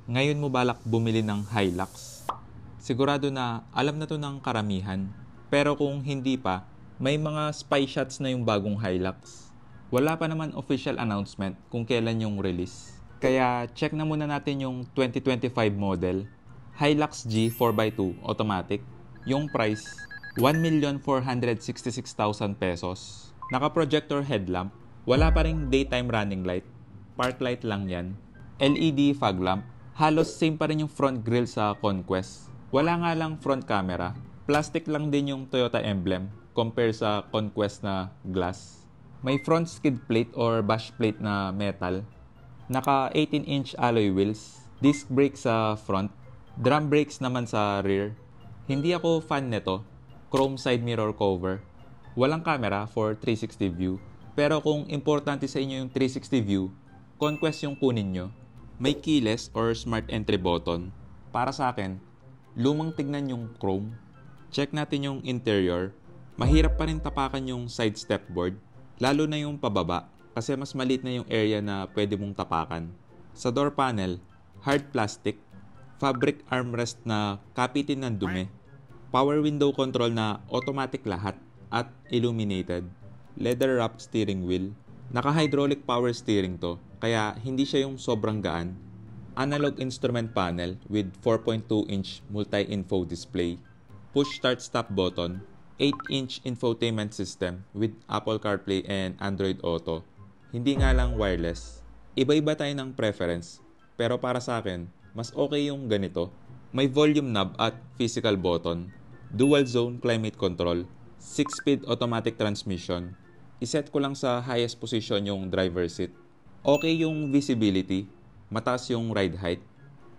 Ngayon mo balak bumili ng Hilux? Sigurado na alam na to ng karamihan. Pero kung hindi pa, may mga spy shots na yung bagong Hilux. Wala pa naman official announcement kung kailan yung release. Kaya check na muna natin yung 2025 model, Hilux G 4x2 automatic. Yung price, 1,466,000 pesos. Naka-projector headlamp, wala pa ring daytime running light. Park light lang yan. LED fog lamp, halos same pa rin yung front grille sa Conquest. Wala nga lang front camera. Plastic lang din yung Toyota emblem compare sa Conquest na glass. May front skid plate or bash plate na metal. Naka 18-inch alloy wheels. Disc brakes sa front. Drum brakes naman sa rear. Hindi ako fan nito. Chrome side mirror cover. Walang camera for 360 view. Pero kung importante sa inyo yung 360 view, Conquest yung kunin nyo. May keyless or smart entry button. Para sa akin, lumang tignan yung chrome. Check natin yung interior. Mahirap pa rin tapakan yung side step board. Lalo na yung pababa kasi mas maliit na yung area na pwede mong tapakan. Sa door panel, hard plastic. Fabric armrest na kapitin ng dumi. Power window control na automatic lahat at illuminated. Leather wrapped steering wheel. Naka-hydraulic power steering to, kaya hindi siya yung sobrang gaan. Analog instrument panel with 4.2-inch multi-info display. Push start stop button. 8-inch infotainment system with Apple CarPlay and Android Auto. Hindi nga lang wireless. Iba-iba tayo ng preference, pero para sa akin, mas okay yung ganito. May volume knob at physical button. Dual zone climate control. 6-speed automatic transmission. Iset ko lang sa highest position yung driver seat. Okay yung visibility, mataas yung ride height.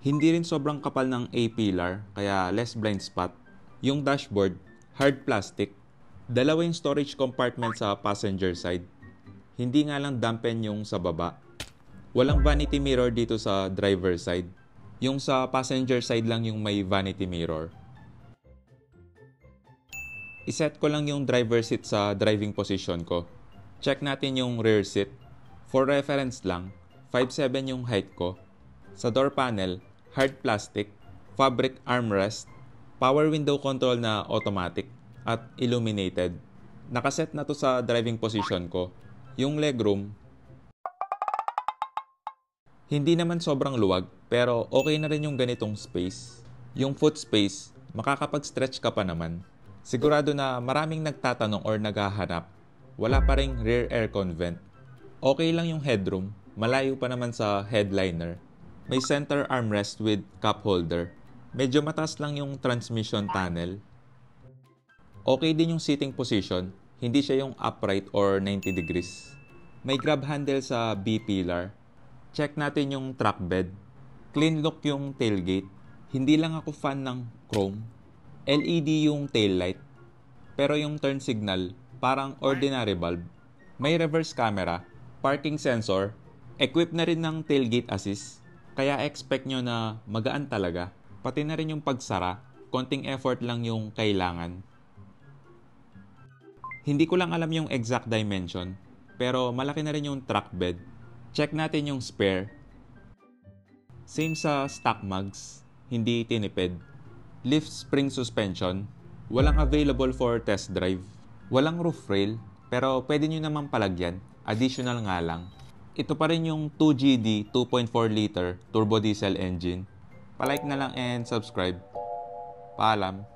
Hindi rin sobrang kapal ng A-pillar, kaya less blind spot. Yung dashboard, hard plastic. Dalawa yung storage compartment sa passenger side. Hindi nga lang dampen yung sa baba. Walang vanity mirror dito sa driver side. Yung sa passenger side lang yung may vanity mirror. Iset ko lang yung driver seat sa driving position ko. Check natin yung rear seat. For reference lang, 5'7" yung height ko. Sa door panel, hard plastic, fabric armrest, power window control na automatic, at illuminated. Nakaset na to sa driving position ko. Yung legroom, hindi naman sobrang luwag, pero okay na rin yung ganitong space. Yung foot space, makakapag-stretch ka pa naman. Sigurado na maraming nagtatanong or naghahanap, wala pa ring rear aircon vent. Okay lang yung headroom, malayo pa naman sa headliner. May center armrest with cup holder. Medyo mataas lang yung transmission panel. Okay din yung seating position, hindi siya yung upright or 90 degrees. May grab handle sa B-pillar. Check natin yung truck bed. Clean look yung tailgate. Hindi lang ako fan ng chrome. LED yung taillight. Pero yung turn signal, parang ordinary bulb. May reverse camera, parking sensor, equipped na rin ng tailgate assist. Kaya expect nyo na magaan talaga. Pati na rin yung pagsara, konting effort lang yung kailangan. Hindi ko lang alam yung exact dimension, pero malaki na rin yung truck bed. Check natin yung spare. Same sa stock mugs, hindi tinipid. Lift spring suspension, walang available for test drive. Walang roof rail, pero pwede nyo naman palagyan, additional nga lang. Ito pa rin yung 2GD 2.4 liter turbo diesel engine. Palike na lang and subscribe. Paalam.